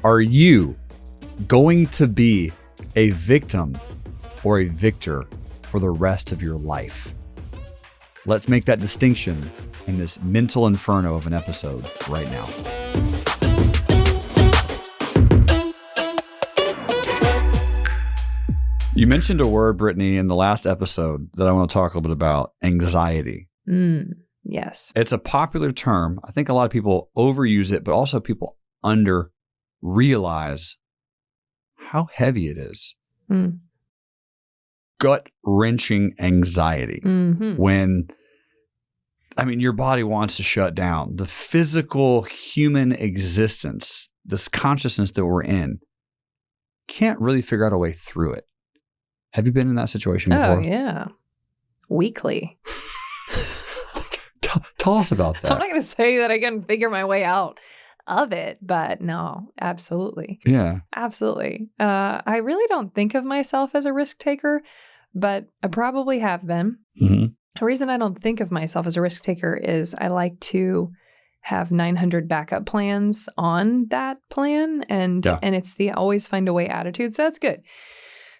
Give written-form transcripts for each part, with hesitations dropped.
Are you going to be a victim or a victor for the rest of your life? Let's make that distinction in this mental inferno of an episode right now. You mentioned a word, Britney, in the last episode that I want to talk a little bit about, anxiety. Yes. It's a popular term. I think a lot of people overuse it, but also people realize how heavy it is. Gut-wrenching anxiety. When, your body wants to shut down. The physical human existence, this consciousness that we're in, can't really figure out a way through it. Have you been in that situation before? Oh, yeah. Weekly. Tell us about that. I'm not going to say that I can figure my way out of it, but no, absolutely. Yeah. Absolutely. I really don't think of myself as a risk taker, but I probably have been. Mm-hmm. The reason I don't think of myself as a risk taker is I like to have 900 backup plans on that plan, and it's the always find a way attitude. So that's good.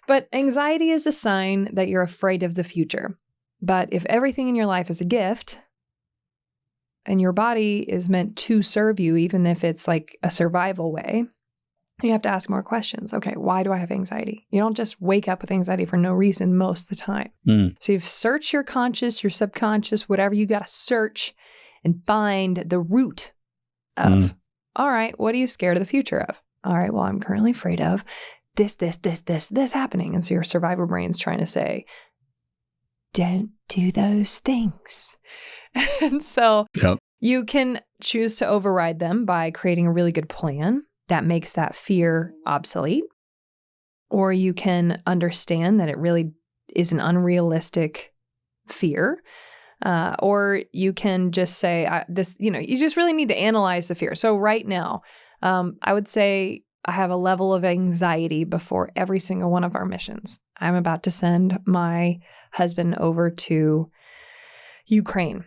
But anxiety is a sign that you're afraid of the future. But if everything in your life is a gift and your body is meant to serve you, even if it's like a survival way, you have to ask more questions. Okay, why do I have anxiety? You don't just wake up with anxiety for no reason most of the time. So you've searched your conscious, your subconscious, whatever, you got to search and find the root of, all right, what are you scared of the future of? All right, well, I'm currently afraid of this happening. And so your survivor brain's trying to say, don't do those things. And so you can choose to override them by creating a really good plan that makes that fear obsolete. Or you can understand that it really is an unrealistic fear. Or you can just say you just really need to analyze the fear. So right now, I would say I have a level of anxiety before every single one of our missions. I'm about to send my husband over to Ukraine.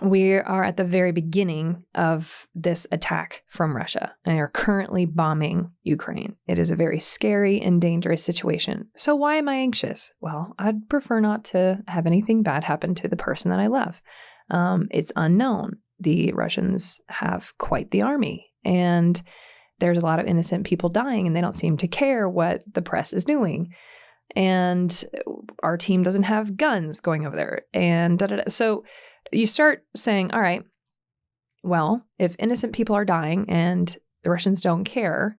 We are at the very beginning of this attack from Russia and are currently bombing Ukraine. It is a very scary and dangerous situation. So why am I anxious? Well, I'd prefer not to have anything bad happen to the person that I love. It's unknown. The Russians have quite the army, and there's a lot of innocent people dying, and they don't seem to care what the press is doing. And our team doesn't have guns going over there. And So you start saying, all right, well, if innocent people are dying and the Russians don't care,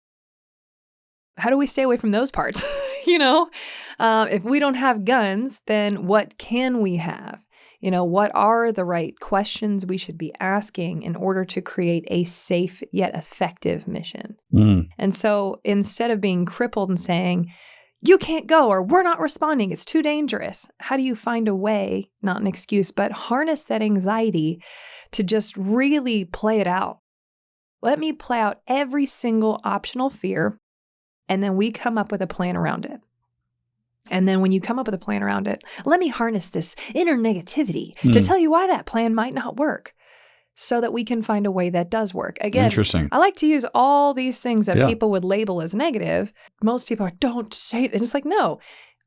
how do we stay away from those parts? If we don't have guns, then what can we have? What are the right questions we should be asking in order to create a safe yet effective mission? And so instead of being crippled and saying, you can't go, or we're not responding, it's too dangerous, how do you find a way, not an excuse, but harness that anxiety to just really play it out? Let me play out every single optional fear, and then we come up with a plan around it. And then when you come up with a plan around it, let me harness this inner negativity to tell you why that plan might not work, so that we can find a way that does work. Again, interesting. I like to use all these things that people would label as negative. Most people are, don't say it. And it's like, no,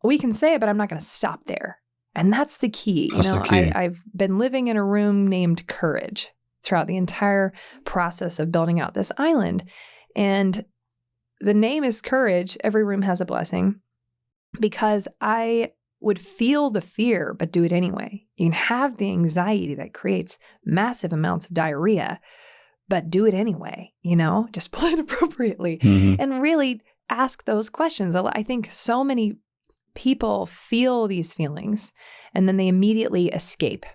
we can say it, but I'm not going to stop there. And that's the key. That's the key. I've been living in a room named Courage throughout the entire process of building out this island. And the name is Courage. Every room has a blessing. Because I would feel the fear, but do it anyway. You can have the anxiety that creates massive amounts of diarrhea, but do it anyway, just plan appropriately and really ask those questions. I think so many people feel these feelings and then they immediately escape.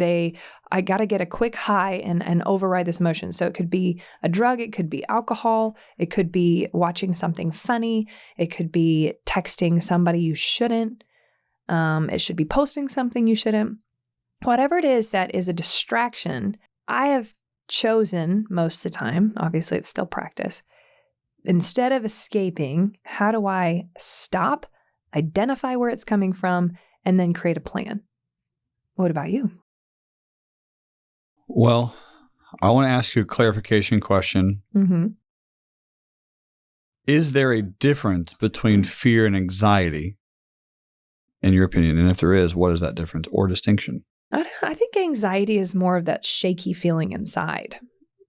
I got to get a quick high and override this emotion. So it could be a drug. It could be alcohol. It could be watching something funny. It could be texting somebody you shouldn't. It should be posting something you shouldn't. Whatever it is that is a distraction, I have chosen most of the time, obviously it's still practice, instead of escaping, how do I stop, identify where it's coming from, and then create a plan? What about you? Well, I want to ask you a clarification question. Is there a difference between fear and anxiety, in your opinion? And if there is, what is that difference or distinction? I think anxiety is more of that shaky feeling inside.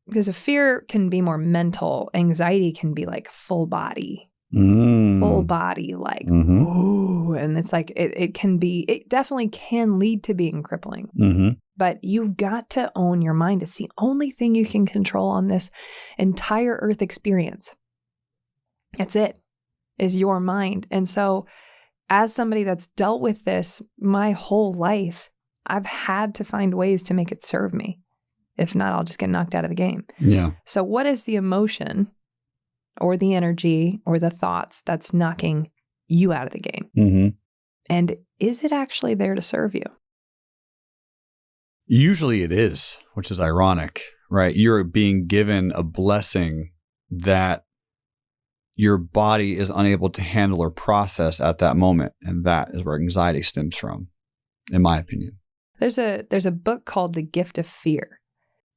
Because if fear can be more mental, anxiety can be like full body. Full body, like, ooh. And it's like, it definitely can lead to being crippling. But you've got to own your mind. It's the only thing you can control on this entire earth experience. That's it, is your mind. And so as somebody that's dealt with this my whole life, I've had to find ways to make it serve me. If not, I'll just get knocked out of the game. Yeah. So what is the emotion or the energy or the thoughts that's knocking you out of the game? And is it actually there to serve you? Usually it is, which is ironic, right? You're being given a blessing that your body is unable to handle or process at that moment. And that is where anxiety stems from, in my opinion. There's a book called The Gift of Fear.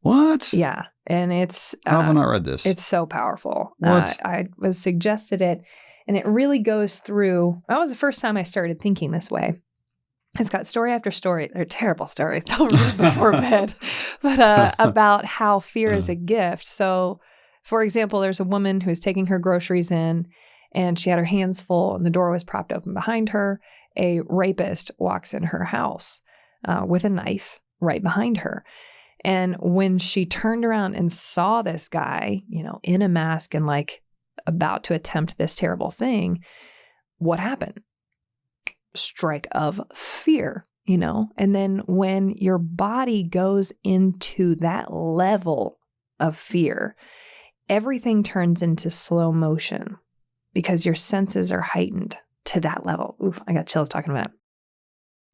What? Yeah. And it's... How have I not read this? It's so powerful. What? I was suggested it, and it really goes through... That was the first time I started thinking this way. It's got story after story. They're terrible stories. Don't read before bed. But about how fear is a gift. So... For example, there's a woman who was taking her groceries in and she had her hands full and the door was propped open behind her. A rapist walks in her house with a knife right behind her. And when she turned around and saw this guy, in a mask and like about to attempt this terrible thing, what happened? Strike of fear, And then when your body goes into that level of fear, everything turns into slow motion because your senses are heightened to that level. Oof, I got chills talking about it.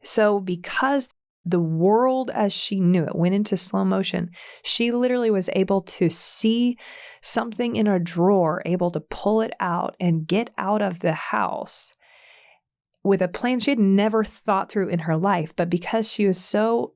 So because the world as she knew it went into slow motion, she literally was able to see something in a drawer, able to pull it out and get out of the house with a plan she had never thought through in her life. But because she was so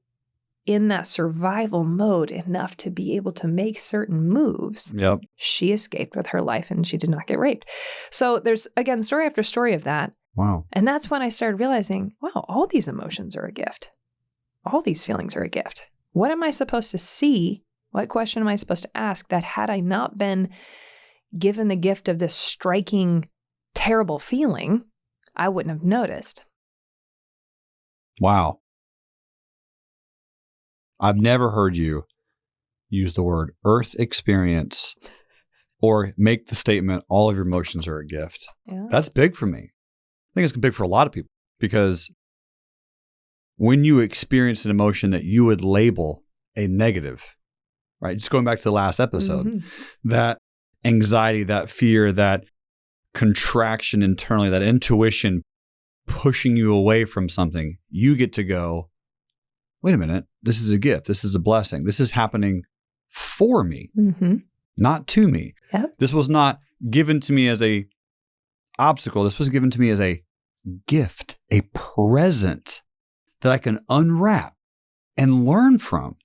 in that survival mode enough to be able to make certain moves, she escaped with her life and she did not get raped. So there's, again, story after story of that. Wow. And that's when I started realizing, wow, all these emotions are a gift. All these feelings are a gift. What am I supposed to see? What question am I supposed to ask that had I not been given the gift of this striking, terrible feeling, I wouldn't have noticed? Wow. I've never heard you use the word earth experience or make the statement, all of your emotions are a gift. Yeah. That's big for me. I think it's big for a lot of people because when you experience an emotion that you would label a negative, right? Just going back to the last episode, that anxiety, that fear, that contraction internally, that intuition pushing you away from something, you get to go, wait a minute, this is a gift. This is a blessing. This is happening for me, not to me. Yep. This was not given to me as a obstacle. This was given to me as a gift, a present that I can unwrap and learn from.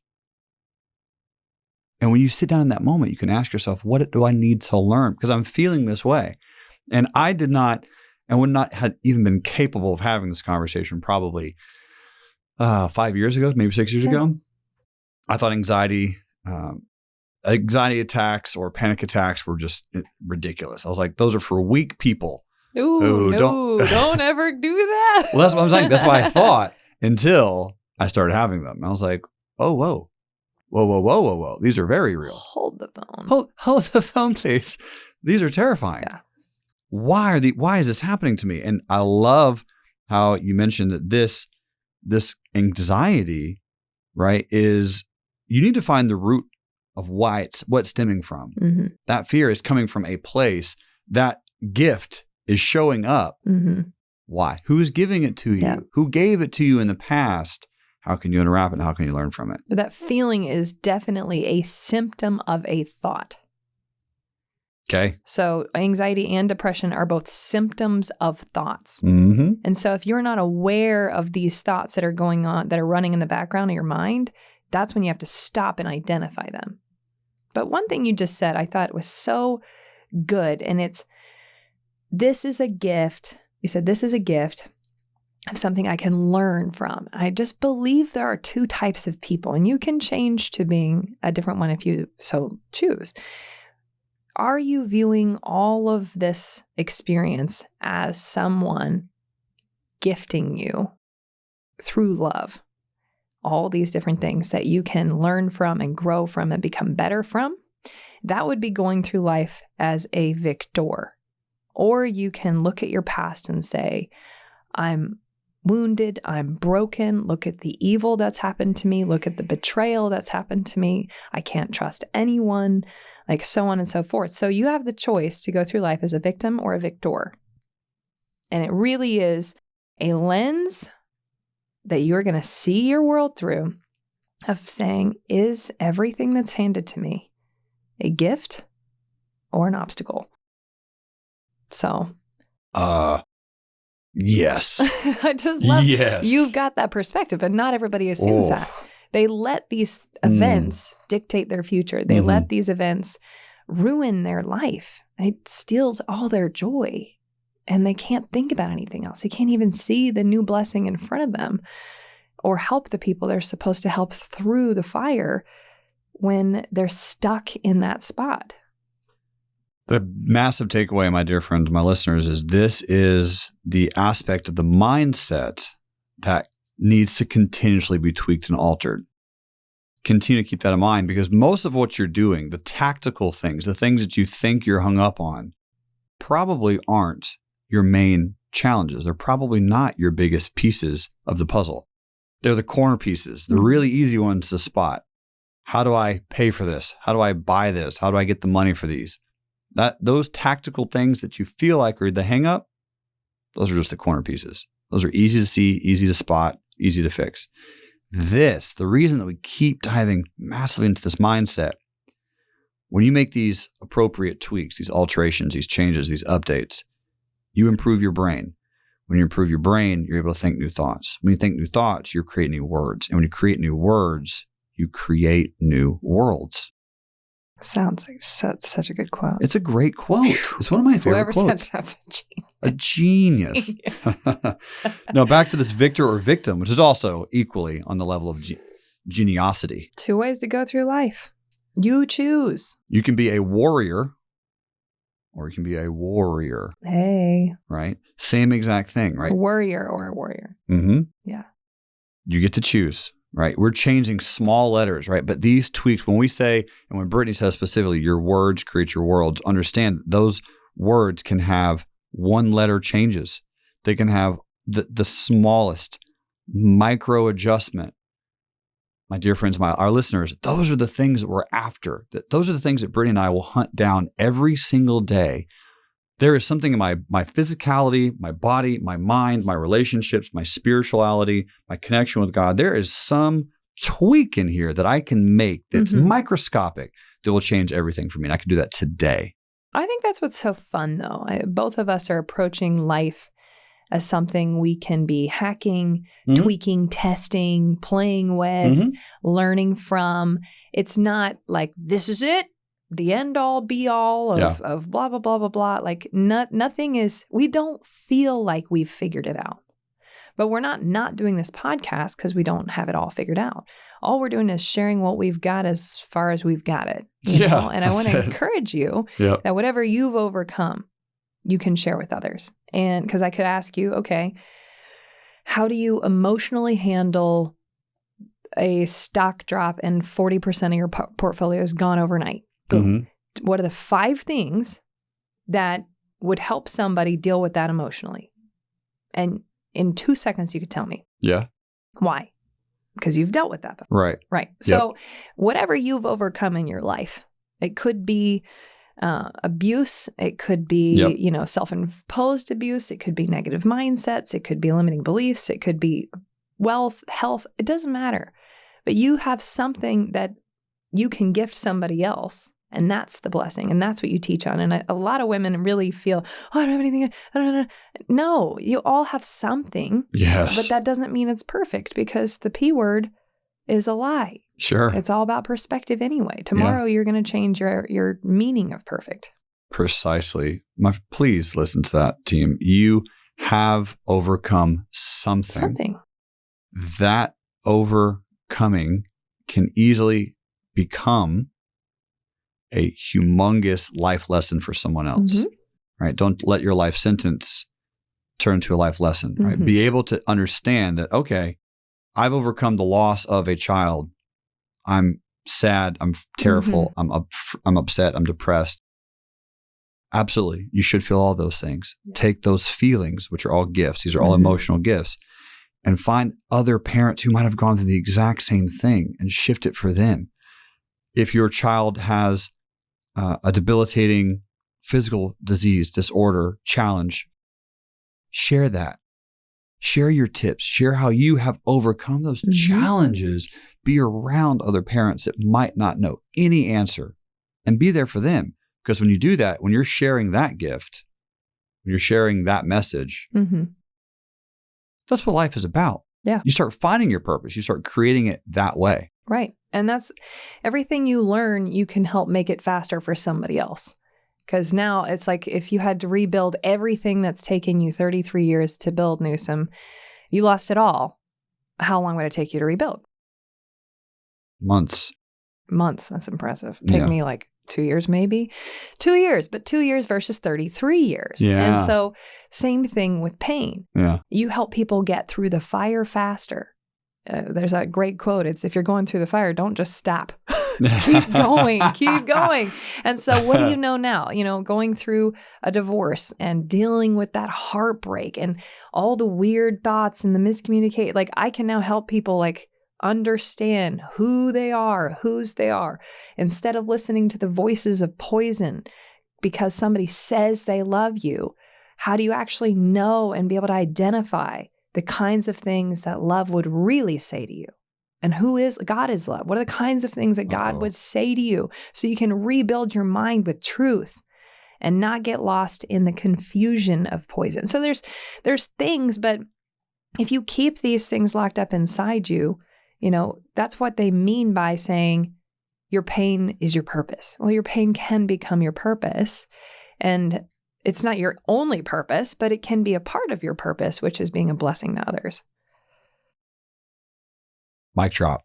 And when you sit down in that moment, you can ask yourself, what do I need to learn? Because I'm feeling this way. And I did not, and would not have even been capable of having this conversation probably 5 years ago, maybe 6 years ago. I thought anxiety attacks or panic attacks were just ridiculous. I was like, those are for weak people. Ooh, don't ever do that. Well, that's what I'm saying. That's what I thought until I started having them. I was like, oh, whoa. These are very real. Hold the phone. Hold the phone, please. These are terrifying. Yeah. Why is this happening to me? And I love how you mentioned that this anxiety, right, is you need to find the root of what's stemming from. That fear is coming from a place. That gift is showing up. Why? Who's giving it to you? Yeah. Who gave it to you in the past? How can you unwrap it? And how can you learn from it? But that feeling is definitely a symptom of a thought. Okay. So anxiety and depression are both symptoms of thoughts. And so if you're not aware of these thoughts that are going on, that are running in the background of your mind, that's when you have to stop and identify them. But one thing you just said, I thought was so good. And it's this is a gift. You said this is a gift of something I can learn from. I just believe there are two types of people, and you can change to being a different one if you so choose. Are you viewing all of this experience as someone gifting you through love? All these different things that you can learn from and grow from and become better from? That would be going through life as a victor. Or you can look at your past and say, I'm wounded, I'm broken, look at the evil that's happened to me, look at the betrayal that's happened to me, I can't trust anyone, like so on and so forth. So you have the choice to go through life as a victim or a victor. And it really is a lens that you're going to see your world through of saying, is everything that's handed to me a gift or an obstacle? So. Yes. I just love you've got that perspective, and not everybody assumes that. They let these events dictate their future. They let these events ruin their life. It steals all their joy, and they can't think about anything else. They can't even see the new blessing in front of them or help the people they're supposed to help through the fire when they're stuck in that spot. The massive takeaway, my dear friends, my listeners, is this is the aspect of the mindset that needs to continuously be tweaked and altered. Continue to keep that in mind, because most of what you're doing, the tactical things, the things that you think you're hung up on, probably aren't your main challenges. They're probably not your biggest pieces of the puzzle. They're the corner pieces, the really easy ones to spot. How do I pay for this? How do I buy this? How do I get the money for these? Those tactical things that you feel like are the hang up, those are just the corner pieces. Those are easy to see, easy to spot, easy to fix. The reason that we keep diving massively into this mindset, when you make these appropriate tweaks, these alterations, these changes, these updates, you improve your brain. When you improve your brain, you're able to think new thoughts. When you think new thoughts, you create new words. And when you create new words, you create new worlds. Sounds like such a good quote. It's a great quote. It's one of my favorite quotes. Whoever said that's a genius. Now, back to this victor or victim, which is also equally on the level of geniosity. Two ways to go through life. You choose. You can be a warrior, or you can be a warrior. Hey. Right? Same exact thing, right? A warrior or a warrior. Mm-hmm. Yeah. You get to choose. Right? We're changing small letters, right? But these tweaks, when we say, and when Britnie says specifically, your words create your worlds, understand those words can have one letter changes. They can have the smallest micro adjustment. My dear friends, our listeners, those are the things that we're after. Those are the things that Britnie and I will hunt down every single day. There is something in my physicality, my body, my mind, my relationships, my spirituality, my connection with God. There is some tweak in here that I can make that's microscopic that will change everything for me. And I can do that today. I think that's what's so fun, though. Both of us are approaching life as something we can be hacking, tweaking, testing, playing with, learning from. It's not like, this is it. The end all be all of blah, blah, blah, blah, blah. Like nothing is, we don't feel like we've figured it out. But we're not doing this podcast because we don't have it all figured out. All we're doing is sharing what we've got as far as we've got it. You know? And I want to encourage you that whatever you've overcome, you can share with others. And because I could ask you, okay, how do you emotionally handle a stock drop and 40% of your portfolio is gone overnight? What are the 5 things that would help somebody deal with that emotionally? And in 2 seconds, you could tell me. Yeah. Why? Because you've dealt with that before. Right. So whatever you've overcome in your life, it could be abuse. It could be, self-imposed abuse. It could be negative mindsets. It could be limiting beliefs. It could be wealth, health. It doesn't matter. But you have something that you can gift somebody else. And that's the blessing. And that's what you teach on. And a lot of women really feel, I don't have anything. I don't know. No, you all have something. Yes. But that doesn't mean it's perfect, because the P word is a lie. Sure. It's all about perspective anyway. Tomorrow you're going to change your meaning of perfect. Precisely. Please listen to that, team. You have overcome something. That overcoming can easily become a humongous life lesson for someone else, right? Don't let your life sentence turn to a life lesson, right? Be able to understand that, okay, I've overcome the loss of a child. I'm sad. I'm tearful. I'm upset. I'm depressed. Absolutely. You should feel all those things. Yeah. Take those feelings, which are all gifts. These are all emotional gifts, and find other parents who might have gone through the exact same thing and shift it for them. If your child has a debilitating physical disease, disorder, challenge, share that. Share your tips. Share how you have overcome those challenges. Be around other parents that might not know any answer, and be there for them. Because when you do that, when you're sharing that gift, when you're sharing that message, that's what life is about. Yeah. You start finding your purpose. You start creating it that way. Right. And that's everything you learn, you can help make it faster for somebody else. Because now it's like if you had to rebuild everything that's taken you 33 years to build, Newsom, you lost it all. How long would it take you to rebuild? Months. That's impressive. Take me like 2 years, maybe 2 years, but 2 years versus 33 years. Yeah. And so same thing with pain. Yeah. You help people get through the fire faster. There's that great quote. It's if you're going through the fire, don't just stop. Keep going. And so what do you know now? Going through a divorce and dealing with that heartbreak and all the weird thoughts and the miscommunicate. Like I can now help people like understand who they are, whose they are, instead of listening to the voices of poison because somebody says they love you. How do you actually know and be able to identify the kinds of things that love would really say to you? And God is love. What are the kinds of things that God would say to you so you can rebuild your mind with truth and not get lost in the confusion of poison? So there's things, but if you keep these things locked up inside you, that's what they mean by saying your pain is your purpose. Well, your pain can become your purpose, and it's not your only purpose, but it can be a part of your purpose, which is being a blessing to others. Mic drop.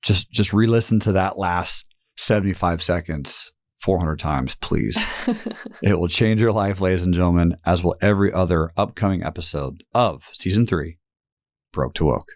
Just re-listen to that last 75 seconds 400 times, please. It will change your life, ladies and gentlemen, as will every other upcoming episode of Season 3, Broke to Woke.